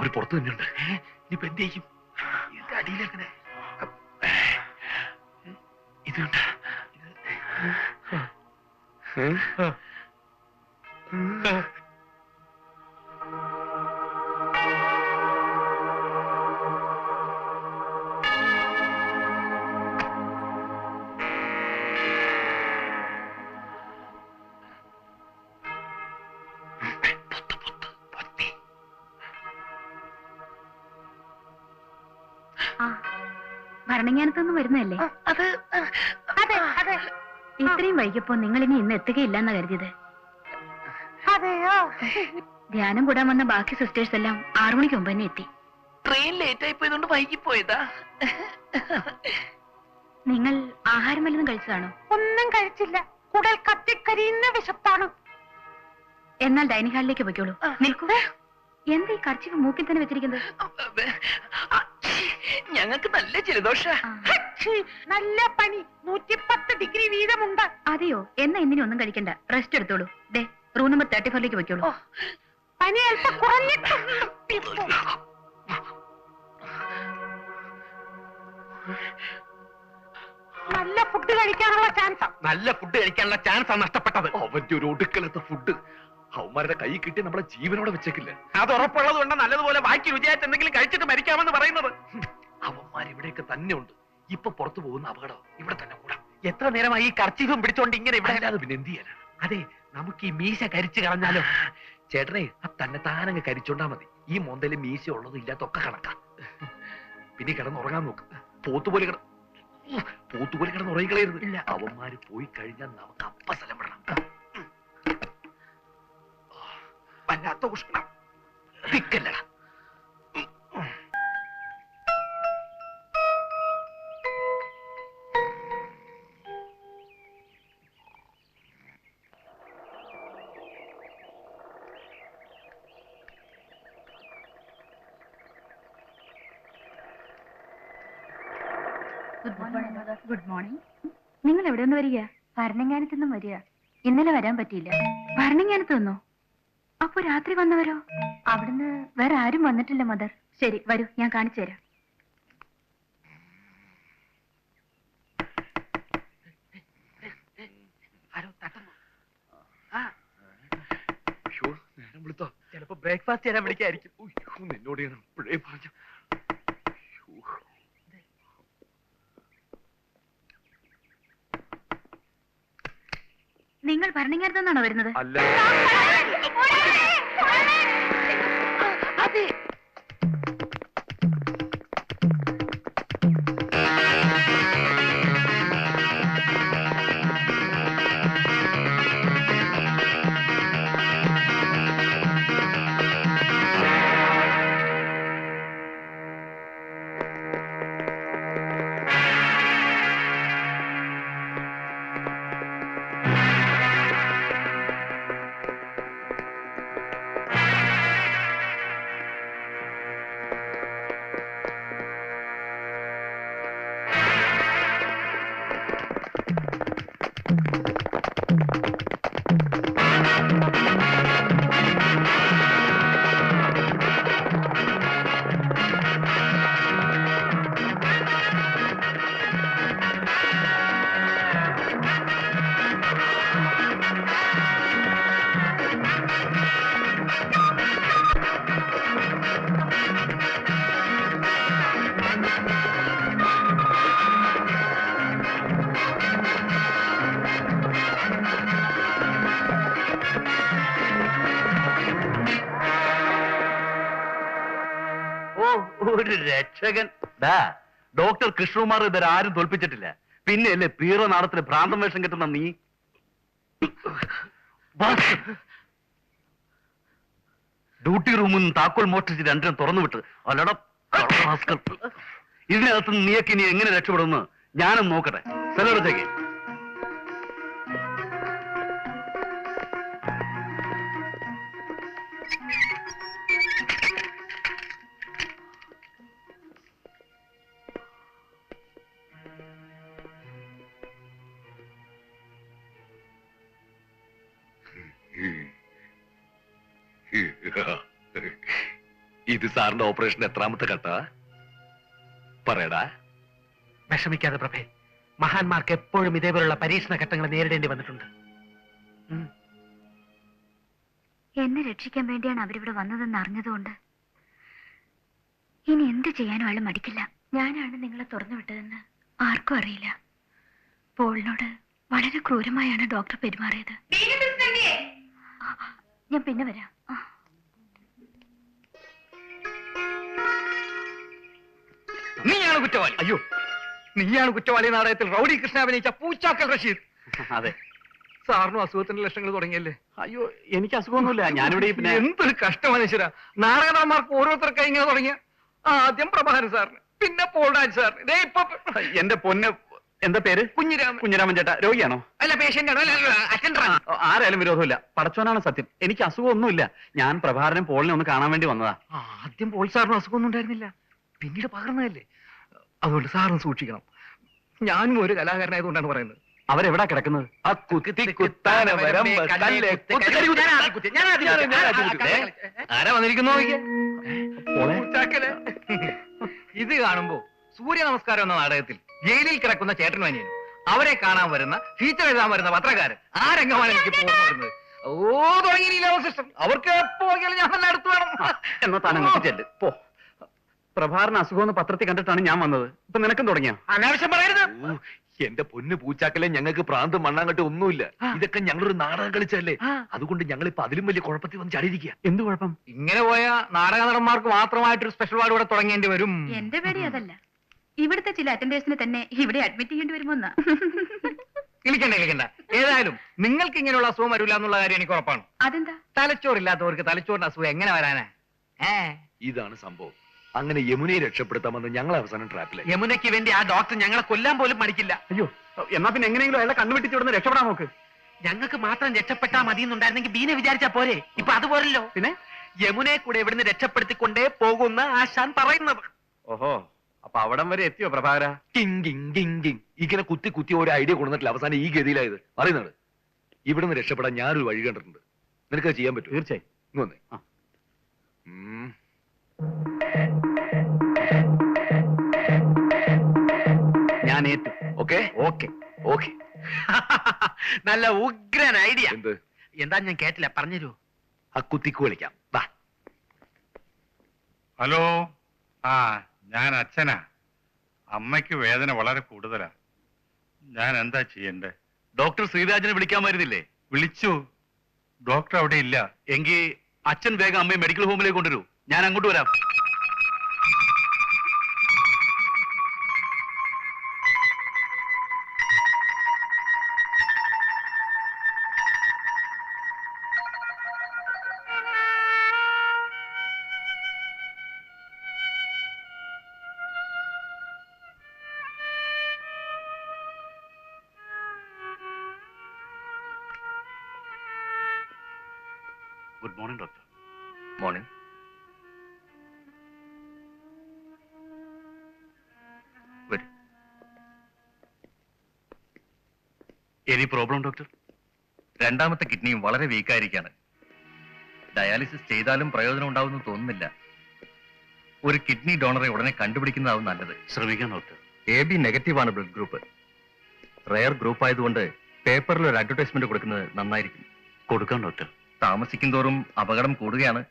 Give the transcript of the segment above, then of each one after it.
അവര് പുറത്തു തന്നെയുണ്ട്. ഇനിയിപ്പോ എന്ത് ചെയ്യും? ഇതിന്റെ അടിയിലെങ്ങനെ ഇതുണ്ട്. ഭരണങ്ങാനത്തൊന്നും വരുന്നതല്ലേ? ഇത്രയും വൈകിയപ്പോ നിങ്ങൾ ഇനി ഇന്ന് എത്തുകയില്ലെന്നാ കരുതിയത്. ധ്യാനം കൂടാൻ വന്ന ബാക്കി സിസ്റ്റേഴ്സ് എല്ലാം 6 മണിക്ക് മുമ്പ് തന്നെ എത്തി. ട്രെയിൻ ലേറ്റ് ആയി പോയതുകൊണ്ട് വൈകിപ്പോയതാ. നിങ്ങൾ ആഹാരം വല്ലതും കഴിച്ചതാണോ? ഒന്നും കഴിച്ചില്ല. കുടൽ കത്തിക്കരിയുന്ന വിശപ്പാണ്. എന്നാൽ ഡൈനിങ് ഹാളിലേക്ക് പോയിക്കോളൂ. നിൽക്കൂ. എന്താ ഈ കർച്ചിഫ് മൂക്കിൽ തന്നെ വെച്ചിരിക്കുന്നത്? ഞങ്ങൾക്ക് നല്ല ജലദോഷ. നല്ല പനി. 110 ഡിഗ്രി വീതമുണ്ട്. അതെയോ? എന്നാ ഇന്നിനി ഒന്നും കഴിക്കണ്ട, റെസ്റ്റ് എടുത്തോളൂ. ദേ റൂം നമ്പർ 34ലേക്ക് പോയിക്കോളൂ. പനി അല്പം കുറഞ്ഞിട്ടുണ്ട്. നല്ല ഫുഡ് കഴിക്കാനുള്ള ചാൻസാ നഷ്ടപ്പെട്ടത്. അവന്റെ ഒരു ഒടുക്കലത്തെ ഫുഡ് അവന്മാരുടെ കൈ കിട്ടി നമ്മളെ ജീവനോടെ വെച്ചേക്കില്ല. അത് ഉറപ്പുള്ളത് കൊണ്ട് നല്ലതുപോലെ ബാക്കി രുചിയായിട്ട് എന്തെങ്കിലും കഴിച്ചിട്ട് മരിക്കാമെന്ന് പറയുന്നത്. അവന്മാർ ഇവിടെയൊക്കെ തന്നെ ഉണ്ട്. ഇപ്പൊ പുറത്തു പോകുന്ന അപകടം ഇവിടെ തന്നെ കൂടാം. എത്ര നേരമായി ഈ കർച്ചീഫും പിടിച്ചോണ്ട് ഇങ്ങനെ ഇവിടെ? അല്ലാതെ പിന്നെ എന്ത് ചെയ്യാനാ? അതെ, നമുക്ക് ഈ മീശ കരിച്ചു കളഞ്ഞാലോ? ചേട്ടനെ ആ തന്നെ താനങ്ങ് കരിച്ചോണ്ടാ മതി. ഈ മോന്തയില് മീശ ഉള്ളതും ഇല്ലാത്തൊക്കെ കണക്കാ. പിന്നെ കിടന്നുറങ്ങാൻ നോക്ക്. പോത്തുപോലെ കിടന്ന് ഉറങ്ങിക്കളയരുത്. അവന്മാര് പോയി കഴിഞ്ഞാൽ നമുക്ക് അപ്പ സ്ഥലം വിടണം. വല്ലാത്ത ഉഷ്ണം. തിക്കല്ലടാ. Good morning. നിങ്ങൾ എവിടെ നിന്ന് വരിക? ഭരണങ്ങാനത്തു നിന്നും വരിക. ഇന്നലെ വരാൻ പറ്റിയില്ല. ഭരണങ്ങാനത്ത് നിന്നോ? അപ്പൊ രാത്രി വന്നവരോ? അവിടുന്ന് വേറെ ആരും വന്നിട്ടില്ല മദർ. ശരി, വരൂ, ഞാൻ കാണിച്ചു തരാം. ചിലപ്പോ ബ്രേക്ക്ഫാസ്റ്റ് ചെയ്യാൻ വിളിക്കായിരിക്കും. നിന്നോട് ഞാൻ ഇപ്പോഴേ പറഞ്ഞു. നിങ്ങൾ ഭരണങ്ങാനത്ത് നിന്നാണോ വരുന്നത്? അല്ല. അതെ. ഒരു രക്ഷകൻ. ഡോക്ടർ കൃഷ്ണകുമാർ ഇതുവരെ ആരും തോൽപ്പിച്ചിട്ടില്ല. പിന്നെയല്ലേ പീറ നാടത്തിന് ഭ്രാന്തം വേഷം കിട്ടുന്ന നീ. ഡ്യൂട്ടി റൂമിൽ നിന്ന് താക്കോൽ മോഷ്ടിച്ച് രണ്ടിനും തുറന്നുവിട്ട് അല്ലട. ഇതിനകത്ത് നീയൊക്കെ ഇനി എങ്ങനെ രക്ഷപ്പെടുമെന്ന് ഞാനും നോക്കട്ടെ. സ്ഥലത്തേക്ക് ഇത് സാറിന്റെ ഓപ്പറേഷൻ എത്രാമത്തെ ഘട്ടാ പറയടാ. വിഷമിക്കാതെ പ്രഭേ, മഹാന്മാർക്ക് എപ്പോഴും ഇതേപോലുള്ള പരീക്ഷണ ഘട്ടങ്ങൾ നേരിടേണ്ടി വന്നിട്ടുണ്ട്. എന്നെ രക്ഷിക്കാൻ വേണ്ടിയാണ് അവരിവിടെ വന്നതെന്ന് അറിഞ്ഞതുകൊണ്ട് ഇനി എന്ത് ചെയ്യാനും അയാൾ മടിക്കില്ല. ഞാനാണ് നിങ്ങളെ തുറന്നു വിട്ടതെന്ന് ആർക്കും അറിയില്ല. പോളിനോട് വളരെ ക്രൂരമായാണ് ഡോക്ടർ പെരുമാറിയത്. ഞാൻ പിന്നെ വരാം. നീയാണ് കുറ്റവാളി. അയ്യോ, നീയാണ് കുറ്റവാളി നാടകത്തിൽ റൗഡി കൃഷ്ണ അഭിനയിച്ച പൂച്ചാക്കൽ റഷീദ്. അതെ. സാറിനും അസുഖത്തിന്റെ ലക്ഷണങ്ങൾ തുടങ്ങിയല്ലേ? അയ്യോ, എനിക്ക് അസുഖമൊന്നുമില്ല. ഞാനിവിടെ പിന്നെ എന്തൊരു കഷ്ടമാണ് ഈശ്വര. നാടകന്മാർക്ക് ഓരോരുത്തർക്കായി ഇങ്ങനെ തുടങ്ങിയ ആദ്യം പ്രഭാകരൻ സാറിന്, പിന്നെ പോൾരാജ് സാറിന്, ദേ ഇപ്പൊ എന്റെ പൊന്ന്, എന്താ പേര്? കുഞ്ഞിരാമൻ. കുഞ്ഞിരാമൻ ചേട്ടാ, രോഗിയാണോ? അല്ല, പേഷ്യന്റ് ആണോ? അല്ല, അറ്റൻഡറാണ്. ആരായാലും വിരോധമില്ല. പടച്ചോനാണ് സത്യം. എനിക്ക് അസുഖമൊന്നുമില്ല. ഞാൻ പ്രഭാകരനും പോളിനെ ഒന്ന് കാണാൻ വേണ്ടി വന്നതാ. ആദ്യം പോൾ സാറിന് അസുഖമൊന്നും ഉണ്ടായിരുന്നില്ല, പിന്നീട് പകർന്നതല്ലേ. അതുകൊണ്ട് സാറും സൂക്ഷിക്കണം. ഞാനും ഒരു കലാകാരനായതുകൊണ്ടാണ് പറയുന്നത്. അവരെവിടാ കിടക്കുന്നത്? ആരാ വന്നിരിക്കുന്നു? പോളെ, ഇത് കാണുമ്പോ സൂര്യ നമസ്കാരം എന്ന നാടകത്തിൽ ജയിലിൽ കിടക്കുന്ന ചേട്ടനും അനിയനും അവരെ കാണാൻ വരുന്ന ഫീച്ചർ എഴുതാൻ വരുന്ന പത്രക്കാരൻ ആ രംഗമാണ് എനിക്ക് പോകുന്നു വരുന്നത്. തുടങ്ങിയില്ല സിസ്റ്റർ. അവർക്ക് എപ്പോ നോക്കിയാലും ഞാൻ നല്ല അടുത്ത് വേണം. എന്നാ താനങ്ങോട്ട് ചെല്ല് പോ. പ്രഭാകരന് അസുഖമെന്ന് പത്രത്തിൽ കണ്ടിട്ടാണ് ഞാൻ വന്നത്. ഇപ്പൊ നിനക്കും തുടങ്ങിയ അനാവശ്യം പറയരുത്. എന്റെ പൊന്ന് പൂച്ചാക്കലെ, ഞങ്ങൾക്ക് പ്രാന്ത് മണ്ണാങ്കട്ട് ഒന്നുമില്ല. ഇതൊക്കെ ഞങ്ങളൊരു നാടകം കളിച്ചല്ലേ. അതുകൊണ്ട് ഞങ്ങൾ ഇപ്പൊ അതിലും വലിയ കുഴപ്പത്തിൽ വന്ന് ചാടിയിരിക്കുക. എന്ത് കുഴപ്പം? ഇങ്ങനെ പോയ നാടക നടന്മാർക്ക് മാത്രമായിട്ടൊരു സ്പെഷ്യൽ വാർഡ് ഇവിടെ തുടങ്ങേണ്ടി വരും. എന്റെ പേടി അതല്ല, ഇവിടുത്തെ ചില അറ്റൻഡേഴ്സിനെ തന്നെ ഇവിടെ അഡ്മിറ്റ് ചെയ്യേണ്ടി വരുമോന്നാ. ഇരിക്കണ്ട. ഏതായാലും നിങ്ങൾക്ക് ഇങ്ങനെയുള്ള അസുഖം വരില്ല എന്നുള്ള കാര്യം എനിക്ക് ഉറപ്പാണ്. അതെന്താ? തലച്ചോറില്ലാത്തവർക്ക് തലച്ചോറിന്റെ അസുഖം എങ്ങനെ വരാനാ? ഇതാണ് സംഭവം. അങ്ങനെ യമുനയെ രക്ഷപ്പെടുത്താമെന്ന് ഞങ്ങൾ അവസാനം ട്രാപ്പിലായി. യമുനയ്ക്ക് വേണ്ടി ആ ഡോക്ടർ ഞങ്ങളെ കൊല്ലാൻ പോലും മടിക്കില്ല. അയ്യോ, എന്നാ പിന്നെ എങ്ങനെയെങ്കിലും അയാളെ കണ്ണുവെട്ടിച്ച് ഇവിടുന്ന് രക്ഷപ്പെടാൻ നോക്ക്. ഞങ്ങൾക്ക് മാത്രം രക്ഷപ്പെട്ടാൽ മതി എന്നുണ്ടായിരുന്നെങ്കിൽ ബീനെ വിചാരിച്ചാ പോരെ. ഇപ്പൊ അതുപോലല്ലോ. പിന്നെ യമുനയെ കൂടെ ഇവിടുന്ന് രക്ഷപ്പെടുത്തിക്കൊണ്ടേ പോകുന്ന ആശാൻ പറയുന്നത്. ഓഹോ, അപ്പൊ അവിടം വരെ എത്തിയോ പ്രഭാകര? ഇങ്ങനെ കുത്തി കുത്തി ഒരു ഐഡിയ കൊടുത്തിട്ടില്ല, അവസാനം ഈ ഗതിയിലായത് പറയുന്നത്. ഇവിടുന്ന് രക്ഷപ്പെടാൻ ഞാനൊരു വഴി കണ്ടിട്ടുണ്ട്. നിനക്ക് ചെയ്യാൻ പറ്റും? തീർച്ചയായും. ഇങ്ങ് വന്നേ. ഞാൻ ഏറ്റു. Okay okay okay. നല്ല ഉഗ്രൻ ഐഡിയ. എന്ത്? എന്താ ഞാൻ കേട്ടില്ല, പറഞ്ഞുതരൂ. ആ കുത്തിക്ക് വിളിക്കാം. വാ. ഹലോ, ഞാൻ അച്ഛനാ. അമ്മയ്ക്ക് വേദന വളരെ കൂടുതലാ. ഞാൻ എന്താ ചെയ്യണ്ടേ? ഡോക്ടർ ശ്രീരാജിനെ വിളിക്കാമായിരുന്നില്ലേ? വിളിച്ചു. ഡോക്ടർ അവിടെ ഇല്ല. എങ്കിൽ അച്ഛൻ വേഗം അമ്മയെ മെഡിക്കൽ ഹോമിലേക്ക് കൊണ്ടുവരൂ. ഞാൻ അങ്ങോട്ട് വരാം. Good morning doctor. മോർണിംഗ്. വരൂ. Any problem doctor? രണ്ടാമത്തെ കിഡ്നിയും വളരെ വീക്കായിരിക്കാണ്. ഡയാലിസിസ് ചെയ്താലും പ്രയോജനം ഉണ്ടാവുമെന്ന് തോന്നുന്നില്ല. ഒരു കിഡ്നി ഡോണറെ ഉടനെ കണ്ടുപിടിക്കുന്നതാവും നല്ലത്. ശ്രമിക്കാം ഡോക്ടർ. AB നെഗറ്റീവാണ് ബ്ലഡ് ഗ്രൂപ്പ്. റെയർ ഗ്രൂപ്പ് ആയതുകൊണ്ട് പേപ്പറിൽ ഒരു അഡ്വർടൈസ്മെന്റ് കൊടുക്കുന്നത് നന്നായിരിക്കും. കൊടുക്കാം ഡോക്ടർ. താമസിക്കും തോറും അപകടം കൂടുകയാണ്.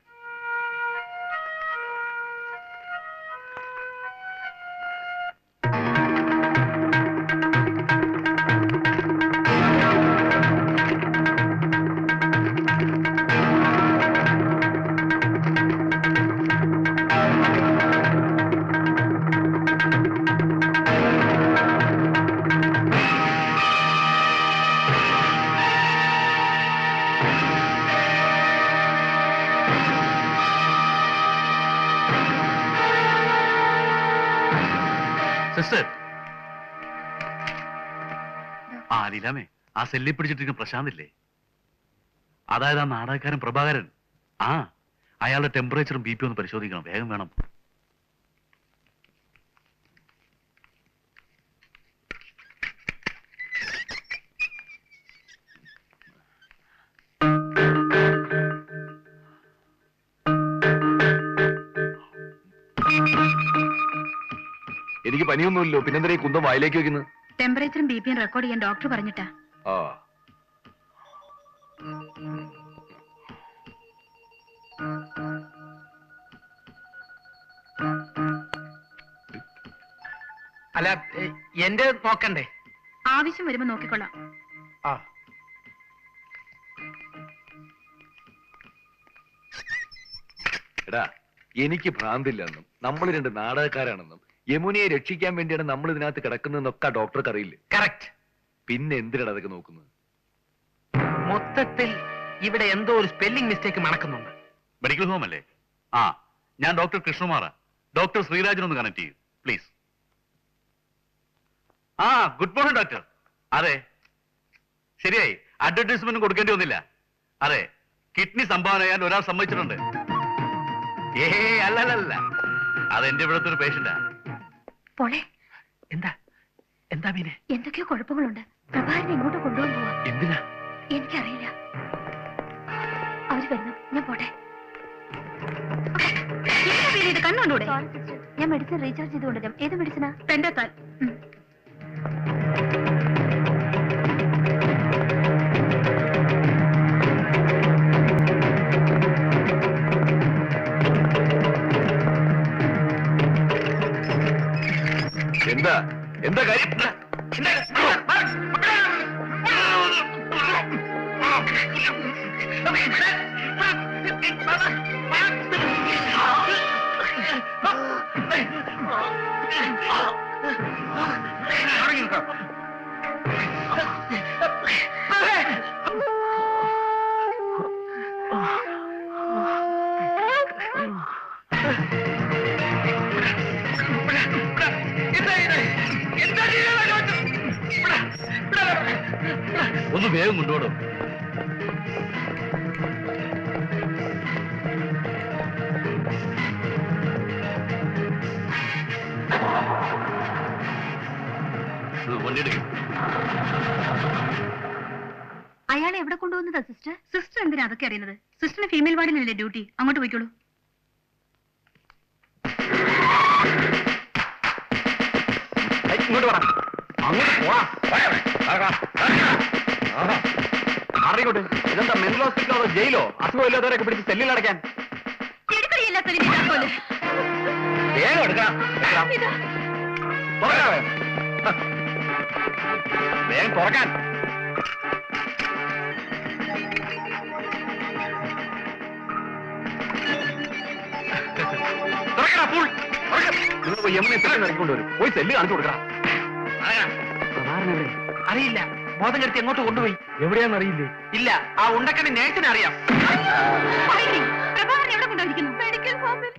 സിസ്റ്റർ. ലീലാമേ, ആ സെല്ലി പിടിച്ചിട്ടിരിക്കുന്ന പ്രശാന്ത് ഇല്ലേ? അതായത് ആ നാടകക്കാരൻ പ്രഭാകരൻ. അയാളുടെ ടെമ്പറേച്ചറും BP ഒന്ന് പരിശോധിക്കണം. വേഗം വേണം. എനിക്ക് പനിയൊന്നുമില്ലോ, പിന്നെന്താ ഈ കുന്തം വായിലേക്ക് വെക്കുന്നത്? ടെമ്പറേച്ചറും ബിപിയും റെക്കോർഡ് ചെയ്യാൻ ഡോക്ടർ പറഞ്ഞിട്ടാ. ആ അല്ല, എന്റെ നോക്കണ്ടേ? ആവശ്യം വരുമ്പോ നോക്കിക്കൊള്ളാം. ആ, എടാ, എനിക്ക് ഭ്രാന്തില്ലെന്നും നമ്മൾ രണ്ട് നാടകക്കാരാണെന്നും യമുനയെ രക്ഷിക്കാൻ വേണ്ടിയാണ് നമ്മൾ ഇതിനകത്ത് കിടക്കുന്നതെന്നൊക്കെ ഡോക്ടർക്ക് അറിയില്ലേ? കറക്റ്റ്. പിന്നെ എന്തിനാണ് അതൊക്കെ നോക്കുന്നത്? മൊത്തത്തിൽ ഇവിടെ എന്തോ ഒരു സ്പെല്ലിംഗ് മിസ്റ്റേക്ക് മണക്കുന്നുണ്ട്. മെഡിക്കൽ ഹോം അല്ലേ? ആ, ഞാൻ ഡോക്ടർ കൃഷ്ണകുമാറാ. ഡോക്ടർ ശ്രീരാജനൊന്ന് കണക്ട് ചെയ്യൂ പ്ലീസ്. ആ, ഗുഡ് മോർണിംഗ് ഡോക്ടർ. അതെ, ശരിയായി. അഡ്വർടൈസ്മെന്റ് കൊടുക്കേണ്ടി വന്നില്ല. അതെ, കിഡ്നി സംഭാവന ചെയ്യാൻ ഒരാൾ സമ്മതിച്ചിട്ടുണ്ട്. അല്ലല്ല, അതെന്റെ ഇവിടുത്തെ ഒരു പേഷ്യന്റാ. പോളെ, എന്താ എന്താ മീനെ? എന്തൊക്കെയോ കുഴപ്പങ്ങളുണ്ട്. പ്രഭാകരനെ ഇങ്ങോട്ട് കൊണ്ടുപോകാൻ പോവാ. എന്തിനാ? എനിക്കറിയില്ല. അവര് വരുന്നു, ഞാൻ പോട്ടെ. ഇത് കണ്ണുകൊണ്ടൂടെ? ഞാൻ മെഡിസിൻ റീചാർജ് ചെയ്ത് കൊണ്ടുവരാം. ഏത് മെഡിസിനാ? പെൻഡത്താൽ. എന്താ എന്താ കാര്യം? ഒന്ന് വേഗം കൊണ്ടുപോടും. വണ്ടി എടുക്കും. അയാളെ എവിടെ കൊണ്ടുപോകുന്നതാ സിസ്റ്റർ? സിസ്റ്റർ എന്തിനാ അതൊക്കെ അറിയുന്നത്? സിസ്റ്ററിന് ഫീമെയിൽ വാർഡിനല്ലേ ഡ്യൂട്ടി? അങ്ങോട്ട് പോയിക്കോളൂ. ഇങ്ങോട്ട് പറ. അങ്ങോട്ട് പോവാ. അറിയിക്കോട്ടെ. ഇതെന്താ മെന്റൽ ഹോസ്പിറ്റലോ ജയിലോ? അസുഖമില്ലാത്തവരൊക്കെ പിടിച്ച് സെല്ലിൽ അടയ്ക്കാൻ. വേഗം എടുക്കാം. വേഗം തുറക്കാൻ. നിങ്ങൾ യമുനെ സെല്ലിൽ ഇറക്കിക്കൊണ്ടുവരും. പോയി സെല്ല് കാണിച്ചു കൊടുക്കണം. അറിയില്ല. ബോധം കെടുത്തി എങ്ങോട്ട് കൊണ്ടുപോയി? എവിടെയാന്ന് അറിയില്ലേ? ഇല്ല. ആ ഉണ്ടക്കണി നേഴ്സിനെ അറിയാം. പ്രഭാകരൻ എവിടെ കൊണ്ടുപോയിരിക്കുന്നു? മെഡിക്കൽ ഹോമിൽ.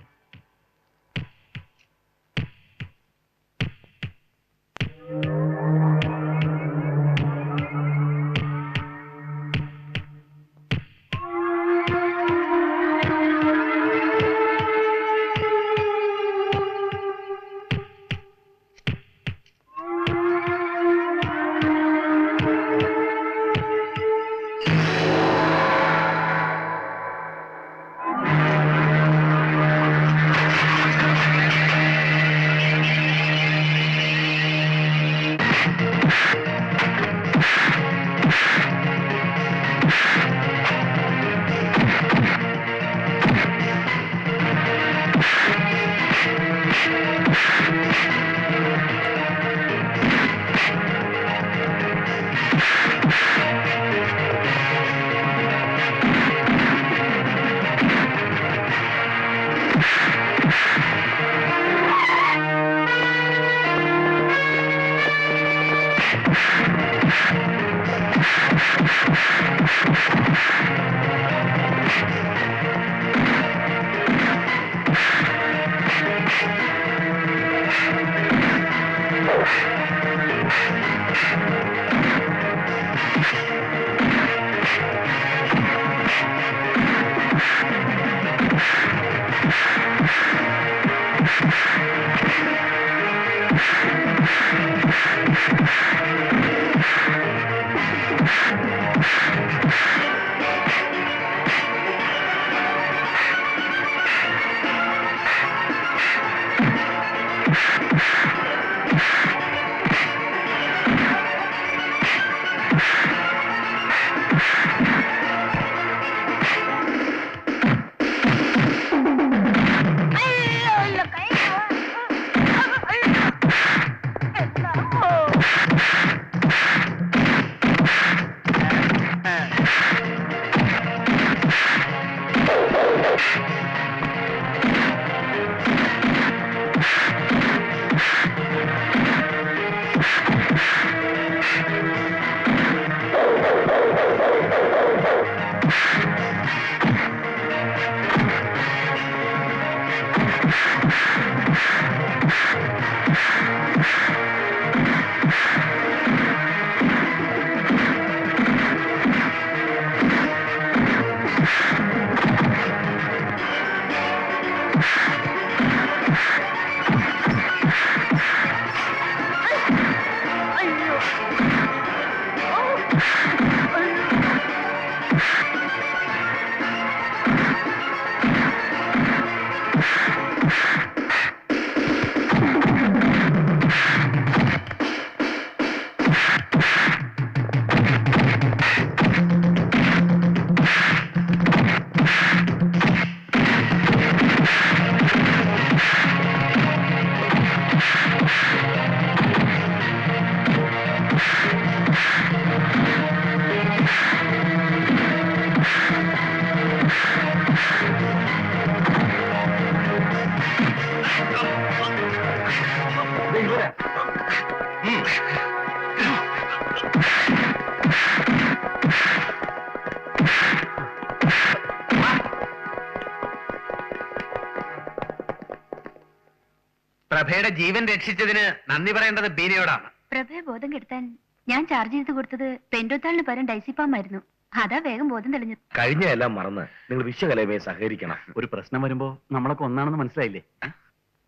പ്രഭയുടെ ജീവൻ രക്ഷിച്ചതിന് നന്ദി പറയേണ്ടത് ബീനയോടാണ്. പ്രഭയെ ബോധം കെടുത്താൻ ഞാൻ ചാർജ് ചെയ്ത് കൊടുത്തത് പെൻഡോത്താളിന് പകരം ഡൈസിപ്പാമായിരുന്നു. അതാ വേഗം ബോധം തെളിഞ്ഞു. കഴിഞ്ഞ എല്ലാം മറന്ന് നിങ്ങൾ വിശ്വകലയുമായി സഹകരിക്കണം. ഒരു പ്രശ്നം വരുമ്പോ നമ്മളൊക്കെ ഒന്നാണെന്ന് മനസ്സിലായില്ലേ?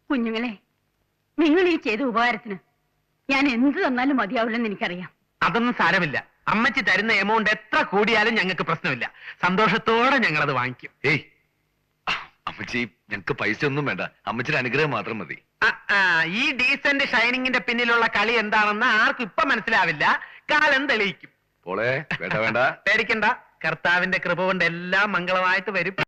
കുഞ്ഞുങ്ങളെ, നിങ്ങൾ ഈ ചെയ്ത ഉപകാരത്തിന് ഞാൻ എന്ത് തന്നാലും മതിയാവില്ലെന്ന് എനിക്കറിയാം. അതൊന്നും സാരമില്ല. അമ്മച്ചി തരുന്ന എമൗണ്ട് എത്ര കൂടിയാലും ഞങ്ങൾക്ക് പ്രശ്നമില്ല. സന്തോഷത്തോടെ ഞങ്ങളത് വാങ്ങിക്കും. ഏയ് അമ്മച്ചി, ഞങ്ങക്ക് പൈസ ഒന്നും വേണ്ട, അമ്മച്ചിയുടെ അനുഗ്രഹം മാത്രം മതി. ഈ ഡീസന്റ് ഷൈനിങ്ങിന്റെ പിന്നിലുള്ള കളി എന്താണെന്ന് ആർക്കും ഇപ്പൊ മനസ്സിലാവില്ല. കാലം തെളിയിക്കും. പോളെ വേണ്ട വേണ്ട പേടിക്കണ്ട, കർത്താവിന്റെ കൃപ കൊണ്ട് എല്ലാം മംഗളമായിട്ട് വരും.